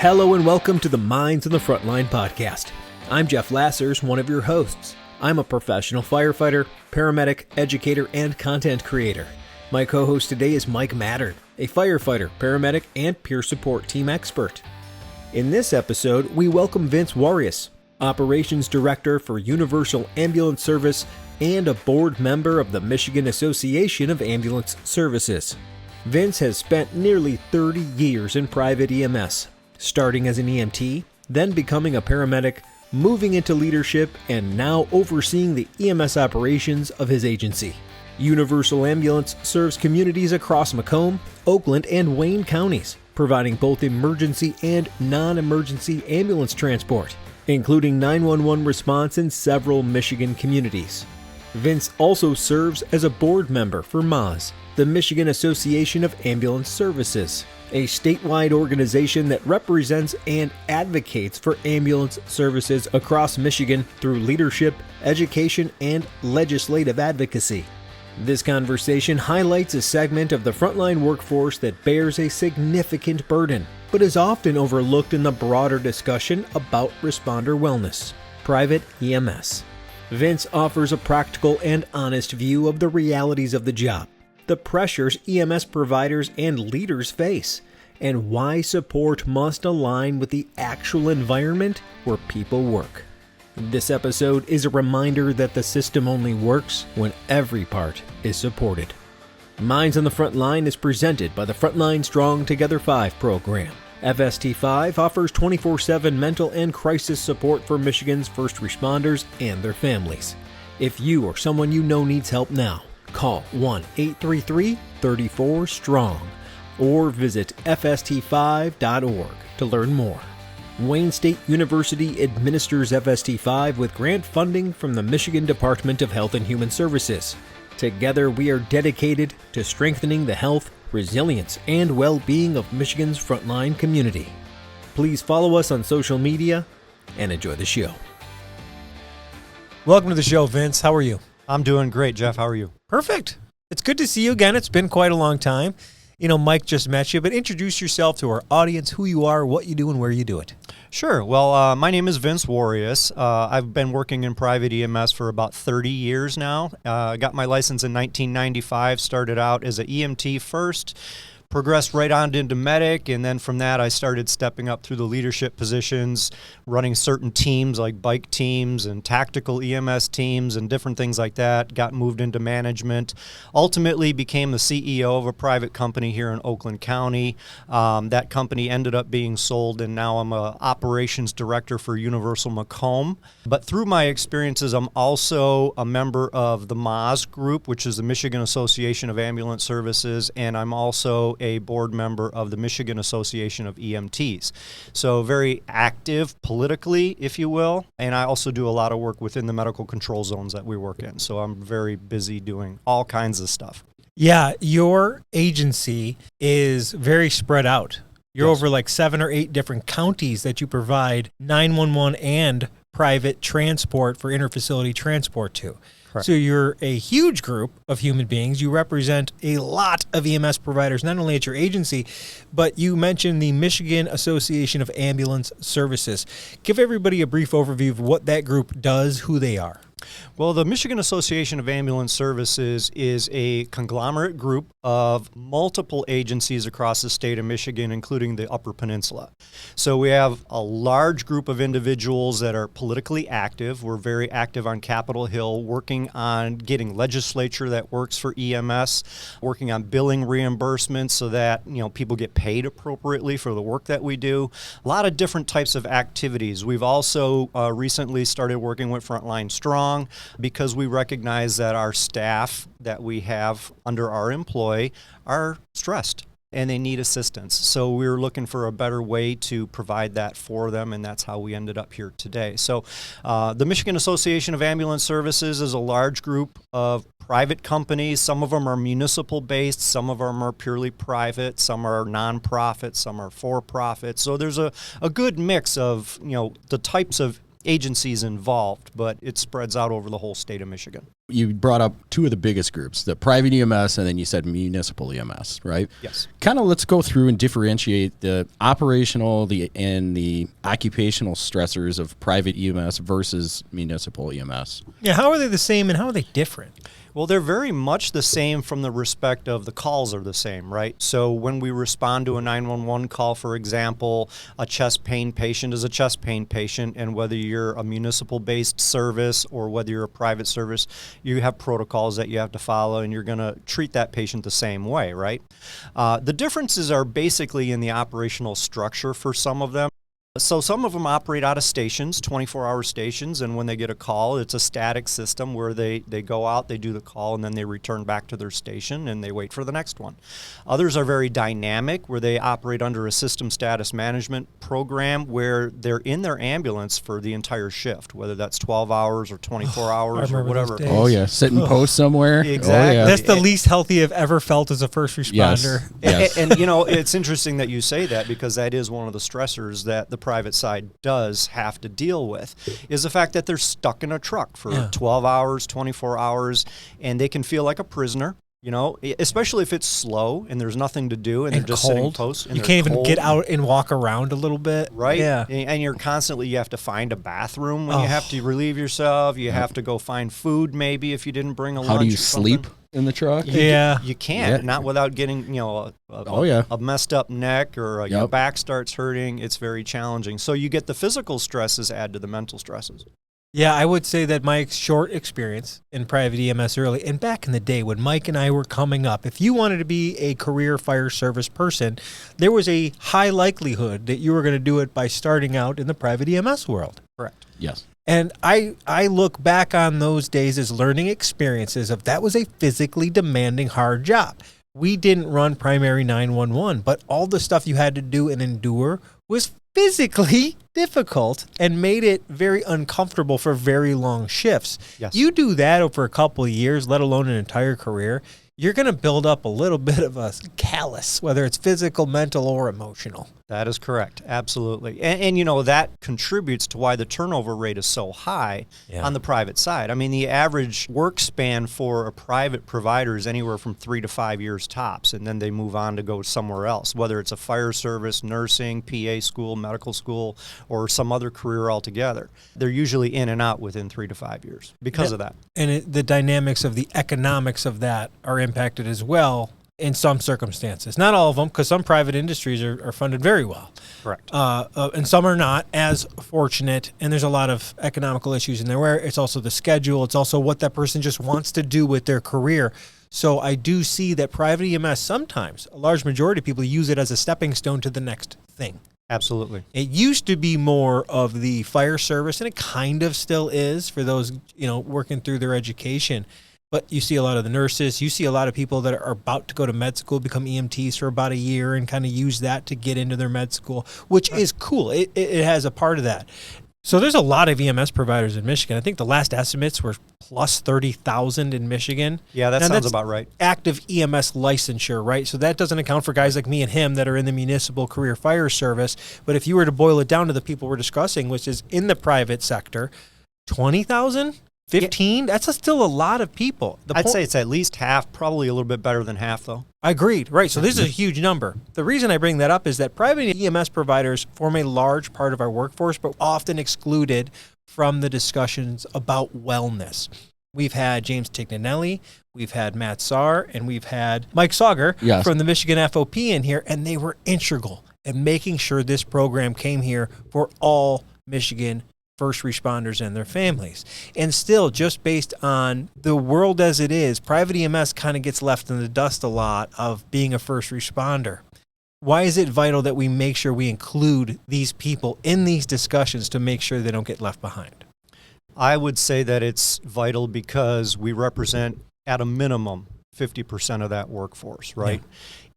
Hello and welcome to the Minds on the Frontline podcast. I'm Jeff Lassers, one of your hosts. I'm a professional firefighter, paramedic, educator, and content creator. My co-host today is Mike Mattern, a firefighter, paramedic, and peer support team expert. In this episode, we welcome Vince Waryas, Operations Director for Universal Ambulance Service and a board member of the Michigan Association of Ambulance Services. Vince has spent nearly 30 years in private EMS, starting as an EMT, then becoming a paramedic, moving into leadership, and now overseeing the EMS operations of his agency. Universal Ambulance serves communities across Macomb, Oakland, and Wayne counties, providing both emergency and non-emergency ambulance transport, including 911 response in several Michigan communities. Vince also serves as a board member for MAS, the Michigan Association of Ambulance Services, a statewide organization that represents and advocates for ambulance services across Michigan through leadership, education, and legislative advocacy. This conversation highlights a segment of the frontline workforce that bears a significant burden, but is often overlooked in the broader discussion about responder wellness: private EMS. Vince offers a practical and honest view of the realities of the job, the pressures EMS providers and leaders face, and why support must align with the actual environment where people work. This episode is a reminder that the system only works when every part is supported. Minds on the Frontline is presented by the Frontline Strong Together 5 program. FST5 offers 24/7 mental and crisis support for Michigan's first responders and their families. If you or someone you know needs help now, call 1-833-34-STRONG or visit fst5.org to learn more. Wayne State University administers FST5 with grant funding from the Michigan Department of Health and Human Services. Together, we are dedicated to strengthening the health, resilience, and well-being of Michigan's frontline community. Please follow us on social media and enjoy the show. Welcome to the show, Vince. How are you? I'm doing great, Jeff. How are you? Perfect. It's good to see you again. It's been quite a long time. You know, Mike just met you, but introduce yourself to our audience, who you are, what you do, and where you do it. Sure. Well, my name is Vince Waryas. I've been working in private EMS for about 30 years now. I got my license in 1995, started out as an EMT first, progressed right on into medic, and then from that I started stepping up through the leadership positions, running certain teams like bike teams and tactical EMS teams and different things like that. Got moved into management, ultimately became the CEO of a private company here in Oakland County. That company ended up being sold, and now I'm an operations director for Universal Macomb. But through my experiences, I'm also a member of the MAS group, which is the Michigan Association of Ambulance Services, and I'm also a board member of the Michigan Association of EMTs. So very active politically, if you will, and I also do a lot of work within the medical control zones that we work in. So I'm very busy doing all kinds of stuff. Yeah, your agency is very spread out. You're Yes. over like 7 or 8 different counties that you provide 911 and private transport for interfacility transport to. Correct. So you're a huge group of human beings. You represent a lot of EMS providers, not only at your agency, but you mentioned the Michigan Association of Ambulance Services. Give everybody a brief overview of what that group does, who they are. Well, the Michigan Association of Ambulance Services is a conglomerate group of multiple agencies across the state of Michigan, including the Upper Peninsula. So we have a large group of individuals that are politically active. We're very active on Capitol Hill, working on getting legislature that works for EMS, working on billing reimbursements so that, people get paid appropriately for the work that we do. A lot of different types of activities. We've also recently started working with Frontline Strong, because we recognize that our staff that we have under our employ are stressed and they need assistance. So we're looking for a better way to provide that for them, and that's how we ended up here today. So the Michigan Association of Ambulance Services is a large group of private companies. Some of them are municipal based, some of them are purely private, some are nonprofit, some are for profit. So there's a good mix of the types of agencies involved, but it spreads out over the whole state of Michigan. You brought up two of the biggest groups, the private EMS and then you said municipal EMS, right? Yes. Kind of let's go through and differentiate the operational and the occupational stressors of private EMS versus municipal EMS. Yeah, how are they the same and how are they different? Well, they're very much the same from the respect of the calls are the same, right? So when we respond to a 911 call, for example, a chest pain patient is a chest pain patient, and whether you're a municipal-based service or whether you're a private service, you have protocols that you have to follow, and you're going to treat that patient the same way, right? The differences are basically in the operational structure for some of them. So some of them operate out of stations, 24-hour stations, and when they get a call, it's a static system where they go out, they do the call, and then they return back to their station, and they wait for the next one. Others are very dynamic, where they operate under a system status management program where they're in their ambulance for the entire shift, whether that's 12 hours or 24 hours or whatever. Oh, yeah, sit and post somewhere. Exactly. Oh, yeah. That's the least healthy I've ever felt as a first responder. Yes. And you know, it's interesting that you say that because that is one of the stressors that the private side does have to deal with, is the fact that they're stuck in a truck for 12 hours, 24 hours, and they can feel like a prisoner, you know, especially if it's slow and there's nothing to do and they're just sitting post. You can't even get out and walk around a little bit. Right? Yeah. And you're constantly, you have to find a bathroom when you have to relieve yourself. You have to go find food maybe if you didn't bring a lunch. How do you or sleep something. in the truck? You can't, not without getting, you know, a messed up neck or your back starts hurting. It's very challenging. So you get the physical stresses add to the mental stresses. Yeah, I would say that my short experience in private EMS early, and back in the day when Mike and I were coming up, if you wanted to be a career fire service person, there was a high likelihood that you were going to do it by starting out in the private EMS world. Correct. Yes. And I look back on those days as learning experiences of that was a physically demanding, hard job. We didn't run primary 911, but all the stuff you had to do and endure was physically difficult and made it very uncomfortable for very long shifts. Yes. You do that over a couple of years, let alone an entire career, you're going to build up a little bit of a callus, whether it's physical, mental, or emotional. That is correct. Absolutely. And you know, that contributes to why the turnover rate is so high on the private side. I mean, the average work span for a private provider is anywhere from 3 to 5 years tops, and then they move on to go somewhere else, whether it's a fire service, nursing, PA school, medical school, or some other career altogether. They're usually in and out within 3 to 5 years because of that. And the dynamics of the economics of that are impacted as well in some circumstances. Not all of them, because some private industries are funded very well. Correct. And some are not as fortunate, and there's a lot of economical issues in there where it's also the schedule, it's also what that person just wants to do with their career. So I do see that private EMS, sometimes, a large majority of people use it as a stepping stone to the next thing. Absolutely. It used to be more of the fire service, and it kind of still is for those, you know, working through their education. But you see a lot of the nurses, you see a lot of people that are about to go to med school, become EMTs for about a year and kind of use that to get into their med school, which is cool. It has a part of that. So there's a lot of EMS providers in Michigan. I think the last estimates were plus 30,000 in Michigan. Yeah, that sounds about right. Active EMS licensure, right? So that doesn't account for guys like me and him that are in the municipal career fire service. But if you were to boil it down to the people we're discussing, which is in the private sector, 20,000? 15? That's still a lot of people. I'd say it's at least half, probably a little bit better than half, though. Agreed. Right. So this is a huge number. The reason I bring that up is that private EMS providers form a large part of our workforce, but often excluded from the discussions about wellness. We've had James Tignanelli, we've had Matt Saar, and we've had Mike Sauger from the Michigan FOP in here, and they were integral in making sure this program came here for all Michigan first responders and their families. And still, just based on the world as it is, private EMS kind of gets left in the dust a lot of being a first responder. Why is it vital that we make sure we include these people in these discussions to make sure they don't get left behind? I would say that it's vital because we represent, at a minimum, 50% of that workforce, right?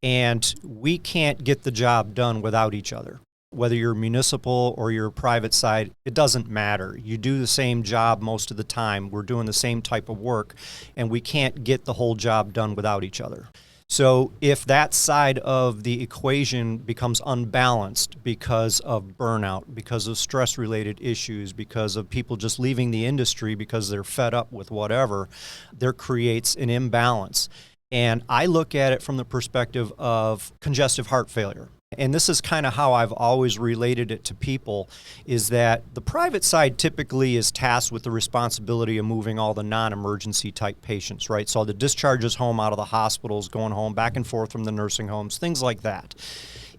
Yeah. And we can't get the job done without each other. Whether you're municipal or you're private side, it doesn't matter. You do the same job most of the time. We're doing the same type of work, and we can't get the whole job done without each other. So if that side of the equation becomes unbalanced because of burnout, because of stress-related issues, because of people just leaving the industry because they're fed up with whatever, there creates an imbalance. And I look at it from the perspective of congestive heart failure. And this is kind of how I've always related it to people, is that the private side typically is tasked with the responsibility of moving all the non-emergency type patients, right? So the discharges home out of the hospitals, going home, back and forth from the nursing homes, things like that.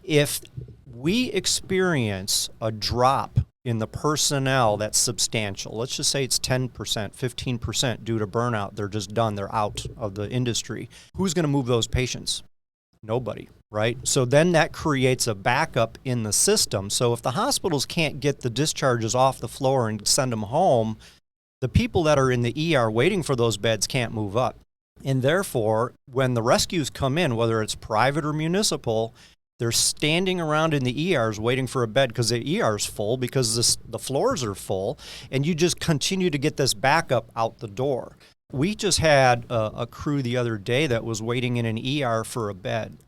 If we experience a drop in the personnel that's substantial, let's just say it's 10%, 15% due to burnout, they're just done, they're out of the industry, who's going to move those patients? Nobody, right? So then that creates a backup in the system. So if the hospitals can't get the discharges off the floor and send them home, the people that are in the ER waiting for those beds can't move up. And therefore, when the rescues come in, whether it's private or municipal, they're standing around in the ERs waiting for a bed because the ER's full, because the floors are full, and you just continue to get this backup out the door. We just had a crew the other day that was waiting in an ER for a bed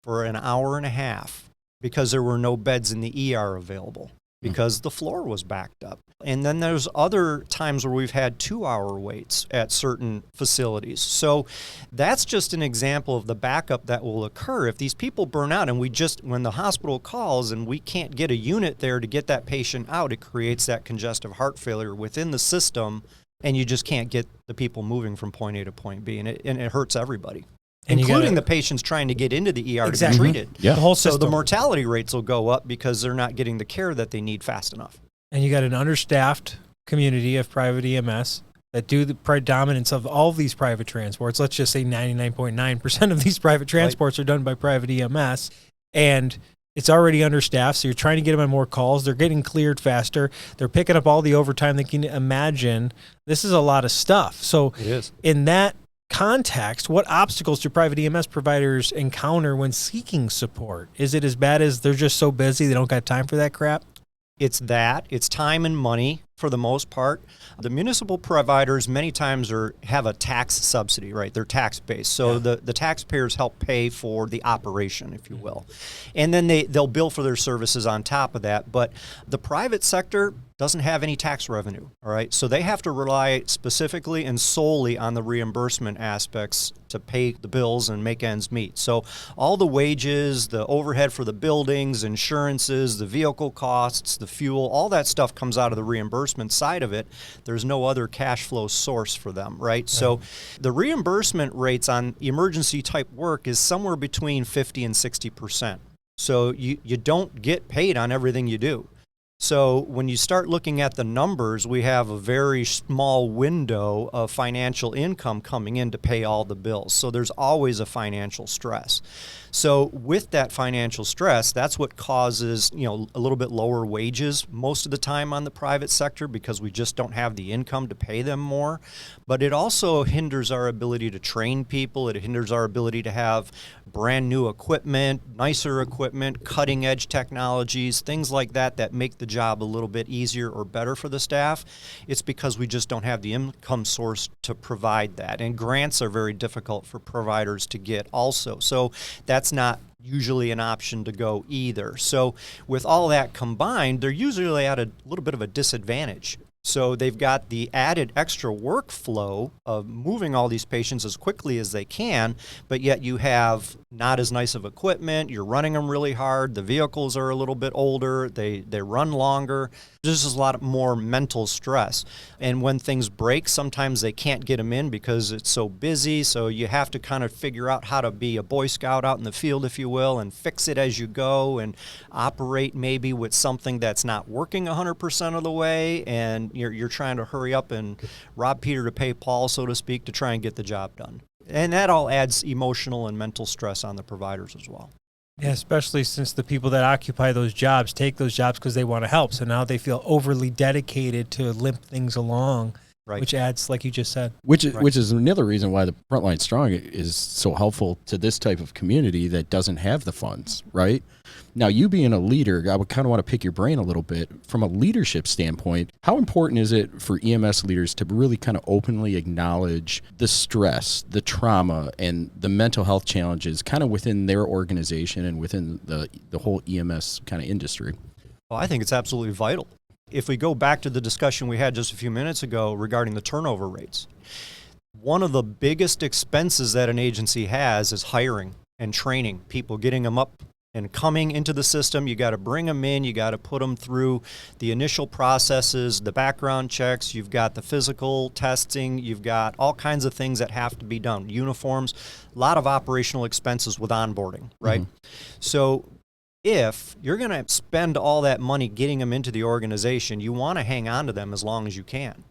for an hour and a half because there were no beds in the ER available because the floor was backed up. And then there's other times where we've had 2-hour waits at certain facilities. So that's just an example of the backup that will occur if these people burn out, and when the hospital calls and we can't get a unit there to get that patient out, it creates that congestive heart failure within the system. And you just can't get the people moving from point A to point B, and it hurts everybody, including the patients trying to get into the ER to be treated. Yeah. The whole So system. the mortality rates will go up because they're not getting the care that they need fast enough. And you got an understaffed community of private EMS that do the predominance of all of these private transports. Let's just say 99.9% of these private transports are done by private EMS. And it's already understaffed, so you're trying to get them on more calls. They're getting cleared faster. They're picking up all the overtime they can imagine. This is a lot of stuff. So It is. in that context, what obstacles do private EMS providers encounter when seeking support? Is it as bad as they're just so busy they don't got time for that crap? It's time and money for the most part. The municipal providers many times have a tax subsidy, right? They're tax-based. So the taxpayers help pay for the operation, if you will. And then they'll bill for their services on top of that. But the private sector doesn't have any tax revenue, all right? So they have to rely specifically and solely on the reimbursement aspects to pay the bills and make ends meet. So all the wages, the overhead for the buildings, insurances, the vehicle costs, the fuel, all that stuff comes out of the reimbursement side of it. There's no other cash flow source for them, right? So the reimbursement rates on emergency type work is somewhere between 50 and 60%. So you don't get paid on everything you do. So when you start looking at the numbers, we have a very small window of financial income coming in to pay all the bills. So there's always a financial stress. So with that financial stress, that's what causes, a little bit lower wages most of the time on the private sector because we just don't have the income to pay them more. But it also hinders our ability to train people. It hinders our ability to have brand new equipment, nicer equipment, cutting edge technologies, things like that make the job a little bit easier or better for the staff. It's because we just don't have the income source to provide that. And grants are very difficult for providers to get also. So that's not usually an option to go either. So with all that combined, they're usually at a little bit of a disadvantage. So they've got the added extra workflow of moving all these patients as quickly as they can, but yet you have not as nice of equipment. You're running them really hard. The vehicles are a little bit older. They run longer. There's just a lot more mental stress. And when things break, sometimes they can't get them in because it's so busy. So you have to kind of figure out how to be a Boy Scout out in the field, if you will, and fix it as you go and operate maybe with something that's not working 100% of the way. And you're trying to hurry up and rob Peter to pay Paul, so to speak, to try and get the job done. And that all adds emotional and mental stress on the providers as well. Yeah, especially since the people that occupy those jobs take those jobs because they want to help. So now they feel overly dedicated to limp things along. Right. Which adds, like you just said. Which is another reason why the Frontline Strong is so helpful to this type of community that doesn't have the funds, right? Now, you being a leader, I would kind of want to pick your brain a little bit. From a leadership standpoint, how important is it for EMS leaders to really kind of openly acknowledge the stress, the trauma, and the mental health challenges kind of within their organization and within the whole EMS kind of industry? Well, I think it's absolutely vital. If we go back to the discussion we had just a few minutes ago regarding the turnover rates, one of the biggest expenses that an agency has is hiring and training people, getting them up and coming into the system. You got to bring them in. You got to put them through the initial processes, the background checks. You've got the physical testing. You've got all kinds of things that have to be done. Uniforms, a lot of operational expenses with onboarding, right? So if you're going to spend all that money getting them into the organization, you want to hang on to them as long as you can.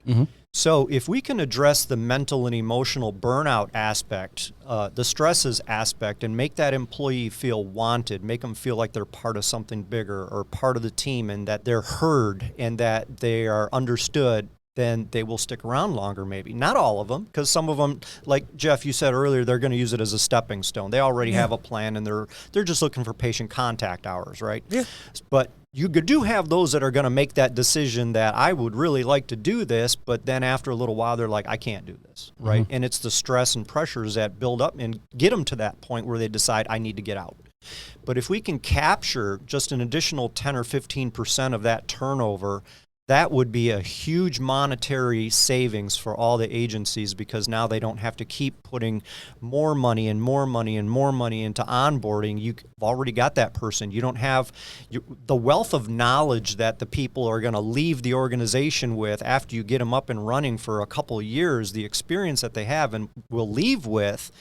So if we can address the mental and emotional burnout aspect, the stresses aspect, and make that employee feel wanted, make them feel like they're part of something bigger or part of the team and that they're heard and that they are understood, then they will stick around longer maybe. Not all of them, because some of them, like Jeff, you said earlier, they're going to use it as a stepping stone. They already have a plan and they're just looking for patient contact hours, right? Yeah. But you do have those that are going to make that decision that I would really like to do this, but then after a little while they're like, I can't do this, right? And it's the stress and pressures that build up and get them to that point where they decide I need to get out. But if we can capture just an additional 10 or 15% of that turnover, that would be a huge monetary savings for all the agencies, because now they don't have to keep putting more money and more money and more money into onboarding. You've already got that person. You don't have the wealth of knowledge that the people are going to leave the organization with after you get them up and running for a couple of years, the experience that they have and will leave with,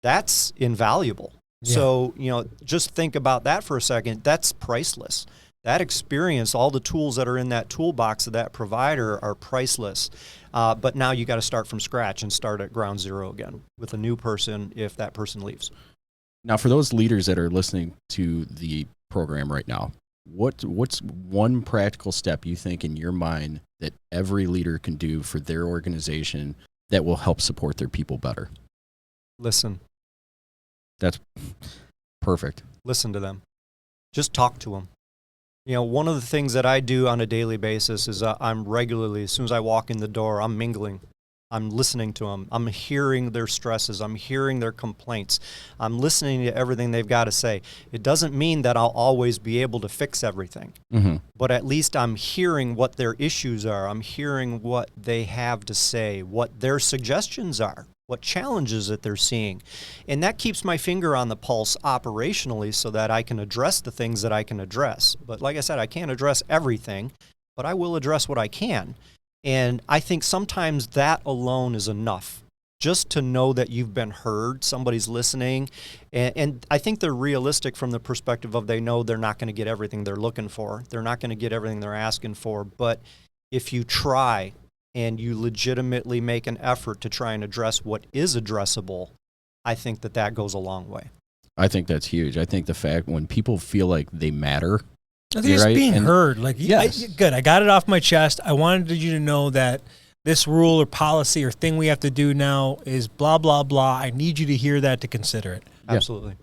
that's invaluable. Yeah. So, just think about that for a second. That's priceless. That experience, all the tools that are in that toolbox of that provider are priceless. But now you got to start from scratch and start at ground zero again with a new person if that person leaves. Now, for those leaders that are listening to the program right now, what's one practical step you think in your mind that every leader can do for their organization that will help support their people better? Listen. That's perfect. Listen to them. Just talk to them. One of the things that I do on a daily basis is I'm regularly, as soon as I walk in the door, I'm mingling. I'm listening to them. I'm hearing their stresses. I'm hearing their complaints. I'm listening to everything they've got to say. It doesn't mean that I'll always be able to fix everything, but at least I'm hearing what their issues are. I'm hearing what they have to say, what their suggestions are, what challenges that they're seeing. And that keeps my finger on the pulse operationally so that I can address the things that I can address. But like I said, I can't address everything, but I will address what I can. And I think sometimes that alone is enough, just to know that you've been heard, somebody's listening. And I think they're realistic from the perspective of they know they're not going to get everything they're looking for. They're not going to get everything they're asking for. But if you try and you legitimately make an effort to try and address what is addressable, I think that goes a long way. I think that's huge. I think the fact when people feel like they matter, I think it's being heard. Like, yes. Good. I got it off my chest. I wanted you to know that this rule or policy or thing we have to do now is blah, blah, blah. I need you to hear that to consider it. Yeah. Absolutely.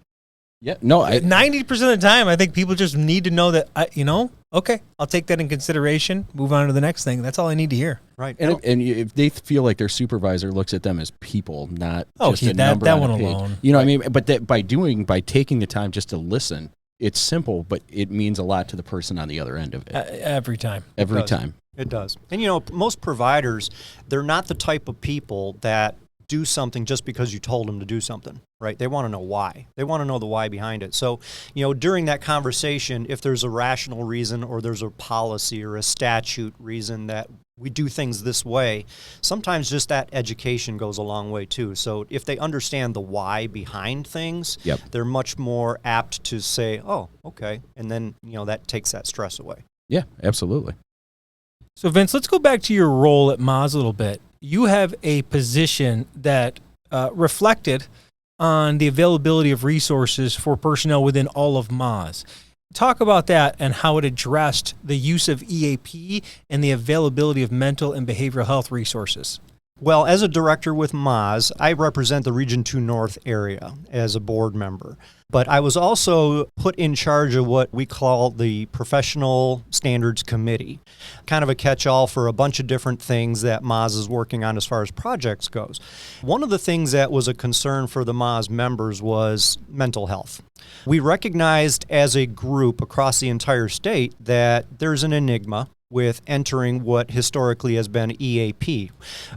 Yeah. No, 90% of the time, I think people just need to know that, okay, I'll take that in consideration, move on to the next thing. That's all I need to hear. Right. And if they feel like their supervisor looks at them as people, not just a that, number that on one a page. alone. You know what I mean? But that by taking the time just to listen, it's simple, but it means a lot to the person on the other end of it. Every time. Every time. It does. And, most providers, they're not the type of people that do something just because you told them to do something, right? They want to know why. They want to know the why behind it. So, during that conversation, if there's a rational reason or there's a policy or a statute reason that we do things this way, sometimes just that education goes a long way too. So if they understand the why behind things, they're much more apt to say, oh, okay. And then, that takes that stress away. Yeah, absolutely. So Vince, let's go back to your role at Moz a little bit. You have a position that reflected on the availability of resources for personnel within all of Moz. Talk about that and how it addressed the use of EAP and the availability of mental and behavioral health resources. Well, as a director with MAS, I represent the Region 2 North area as a board member. But I was also put in charge of what we call the Professional Standards Committee, kind of a catch-all for a bunch of different things that MAS is working on as far as projects goes. One of the things that was a concern for the MAS members was mental health. We recognized as a group across the entire state that there's an enigma with entering what historically has been EAP.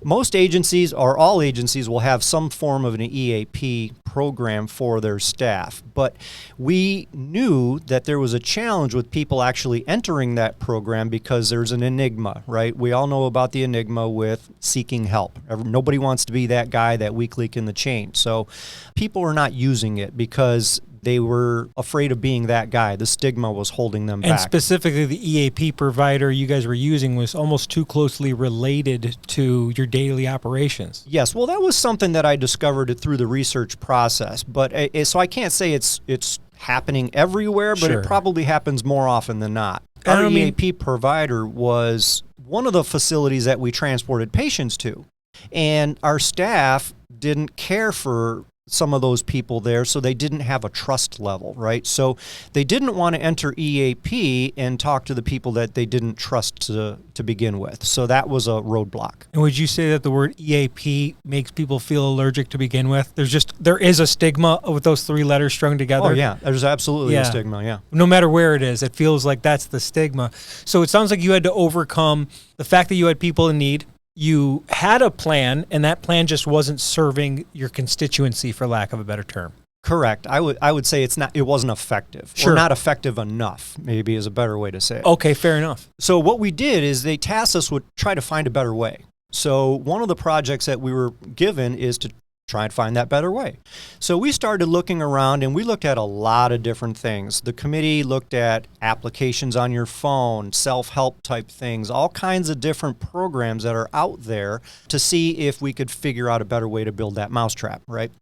Most agencies, or all agencies, will have some form of an EAP program for their staff, but we knew that there was a challenge with people actually entering that program because there's an enigma, right? We all know about the enigma with seeking help. Nobody wants to be that guy, that weak link in the chain. So people are not using it because they were afraid of being that guy. The stigma was holding them back. And specifically, the EAP provider you guys were using was almost too closely related to your daily operations. Yes, well, that was something that I discovered through the research process. But so I can't say it's happening everywhere, but Sure. It probably happens more often than not. Our EAP provider was one of the facilities that we transported patients to, and our staff didn't care for some of those people there, so they didn't have a trust level, right? So they didn't want to enter EAP and talk to the people that they didn't trust to begin with. So that was a roadblock. And would you say that the word EAP makes people feel allergic to begin with? There is a stigma with those three letters strung together. Oh yeah, there's absolutely a stigma, yeah. No matter where it is, it feels like that's the stigma. So it sounds like you had to overcome the fact that you had people in need. You had a plan, and that plan just wasn't serving your constituency, for lack of a better term. Correct. I would say it wasn't effective. Sure. Or not effective enough, maybe is a better way to say it. Okay, fair enough. So what we did is they tasked us with try to find a better way. So one of the projects that we were given is to try and find that better way. So we started looking around, and we looked at a lot of different things. The committee looked at applications on your phone, self-help type things, all kinds of different programs that are out there to see if we could figure out a better way to build that mousetrap, right?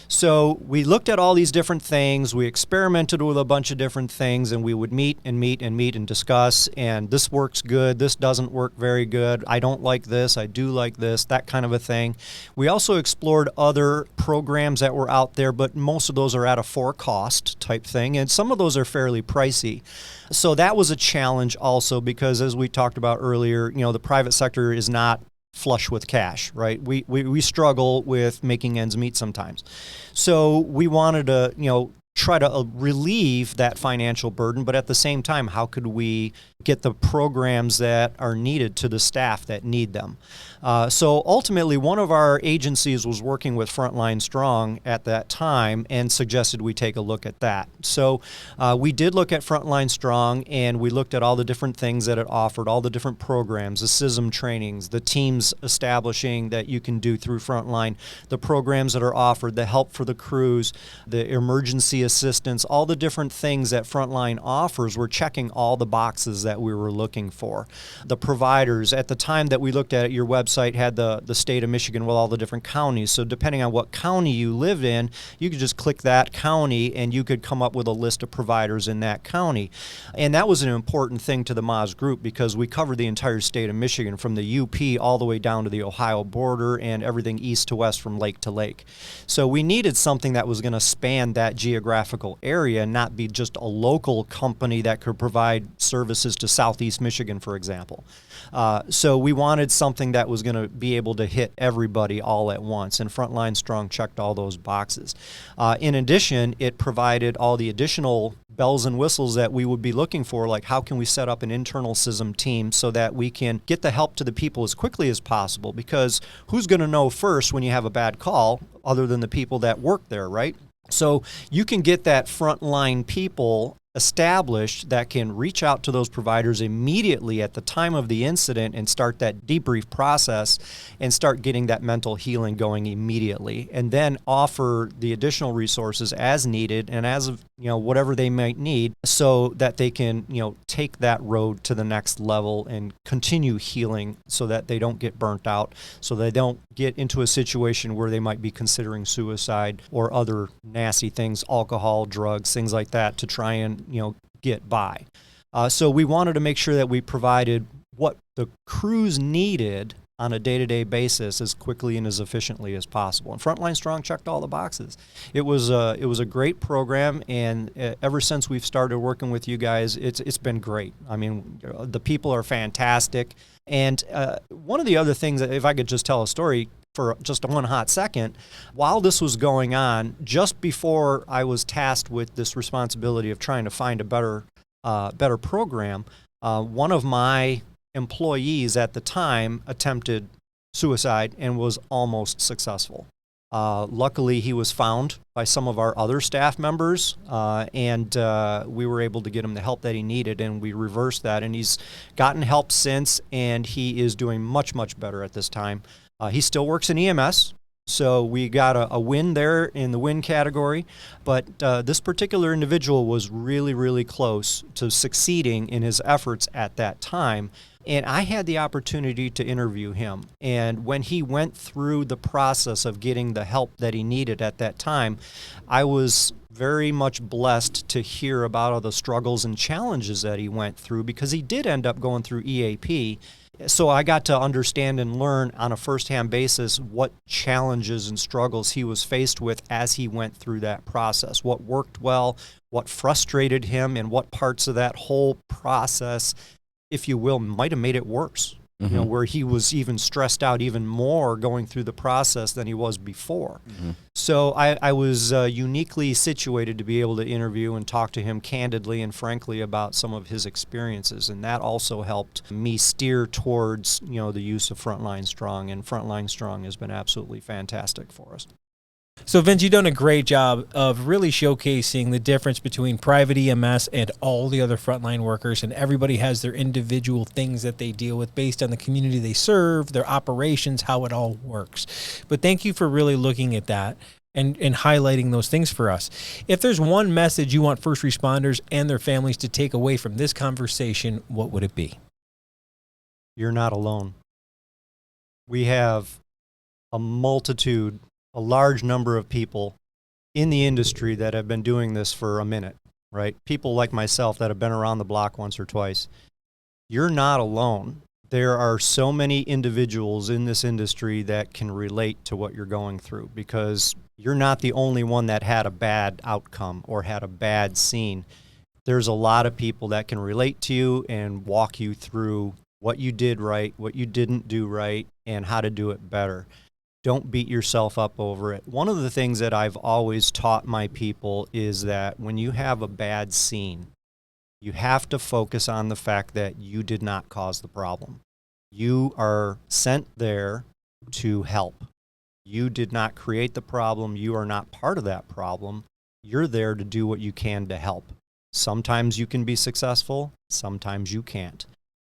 So we looked at all these different things. We experimented with a bunch of different things, and we would meet and discuss, and this works good, this doesn't work very good, I don't like this, I do like this, that kind of a thing. We also explored other programs that were out there, but most of those are at a for cost type thing, and some of those are fairly pricey. So that was a challenge also because, as we talked about earlier, the private sector is not flush with cash, right? We struggle with making ends meet sometimes. So we wanted to, try to relieve that financial burden, but at the same time, how could we get the programs that are needed to the staff that need them? So ultimately, one of our agencies was working with Frontline Strong at that time and suggested we take a look at that. So we did look at Frontline Strong, and we looked at all the different things that it offered, all the different programs, the SISM trainings, the teams establishing that you can do through Frontline, the programs that are offered, the help for the crews, the emergency assistance, all the different things that Frontline offers. We're checking all the boxes that we were looking for. The providers, at the time that we looked at it, your website had the state of Michigan with all the different counties. So depending on what county you live in, you could just click that county and you could come up with a list of providers in that county. And that was an important thing to the MAS group because we covered the entire state of Michigan from the UP all the way down to the Ohio border and everything east to west from lake to lake. So we needed something that was going to span that geographical area and not be just a local company that could provide services to Southeast Michigan, for example. So we wanted something that was going to be able to hit everybody all at once, and Frontline Strong checked all those boxes. In addition, it provided all the additional bells and whistles that we would be looking for, like how can we set up an internal SISM team so that we can get the help to the people as quickly as possible, because who's going to know first when you have a bad call other than the people that work there, right? So you can get that frontline people established that can reach out to those providers immediately at the time of the incident and start that debrief process and start getting that mental healing going immediately, and then offer the additional resources as needed and as of whatever they might need so that they can take that road to the next level and continue healing so that they don't get burnt out, so they don't get into a situation where they might be considering suicide or other nasty things, alcohol, drugs, things like that, to try and get by. So we wanted to make sure that we provided what the crews needed on a day-to-day basis as quickly and as efficiently as possible. And Frontline Strong checked all the boxes. It was a great program, and ever since we've started working with you guys, it's been great. I mean, the people are fantastic. And one of the other things, if I could just tell a story for just one hot second, while this was going on, just before I was tasked with this responsibility of trying to find a better program, one of my employees at the time attempted suicide and was almost successful. Luckily, he was found by some of our other staff members, and we were able to get him the help that he needed, and we reversed that, and he's gotten help since, and he is doing much, much better at this time. He still works in EMS, so we got a win there in the win category, but this particular individual was really, really close to succeeding in his efforts at that time. And I had the opportunity to interview him. And when he went through the process of getting the help that he needed at that time, I was very much blessed to hear about all the struggles and challenges that he went through, because he did end up going through EAP. So I got to understand and learn on a firsthand basis what challenges and struggles he was faced with as he went through that process, what worked well, what frustrated him, and what parts of that whole process, if you will, might have made it worse, you know, where he was even stressed out even more going through the process than he was before. So I was uniquely situated to be able to interview and talk to him candidly and frankly about some of his experiences. And that also helped me steer towards, you know, the use of Frontline Strong. And Frontline Strong has been absolutely fantastic for us. So, Vince, you've done a great job of really showcasing the difference between private EMS and all the other frontline workers, and everybody has their individual things that they deal with based on the community they serve, their operations, how it all works. But thank you for really looking at that and highlighting those things for us. If there's one message you want first responders and their families to take away from this conversation, what would it be? You're not alone. We have a large number of people in the industry that have been doing this for a minute, right? People like myself that have been around the block once or twice. You're not alone. There are so many individuals in this industry that can relate to what you're going through, because you're not the only one that had a bad outcome or had a bad scene. There's a lot of people that can relate to you and walk you through what you did right, what you didn't do right, and how to do it better. Don't beat yourself up over it. One of the things that I've always taught my people is that when you have a bad scene, you have to focus on the fact that you did not cause the problem. You are sent there to help. You did not create the problem. You are not part of that problem. You're there to do what you can to help. Sometimes you can be successful. Sometimes you can't.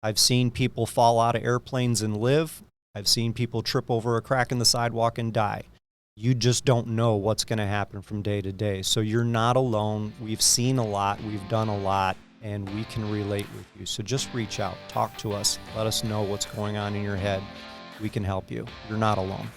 I've seen people fall out of airplanes and live. I've seen people trip over a crack in the sidewalk and die. You just don't know what's going to happen from day to day. So you're not alone. We've seen a lot. We've done a lot, and we can relate with you. So just reach out. Talk to us. Let us know what's going on in your head. We can help you. You're not alone.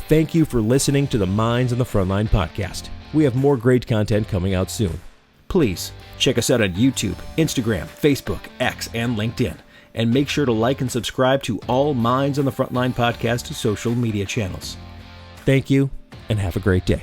Thank you for listening to the Minds on the Frontline podcast. We have more great content coming out soon. Please check us out on YouTube, Instagram, Facebook, X, and LinkedIn. And make sure to like and subscribe to all Minds on the Frontline podcast social media channels. Thank you, and have a great day.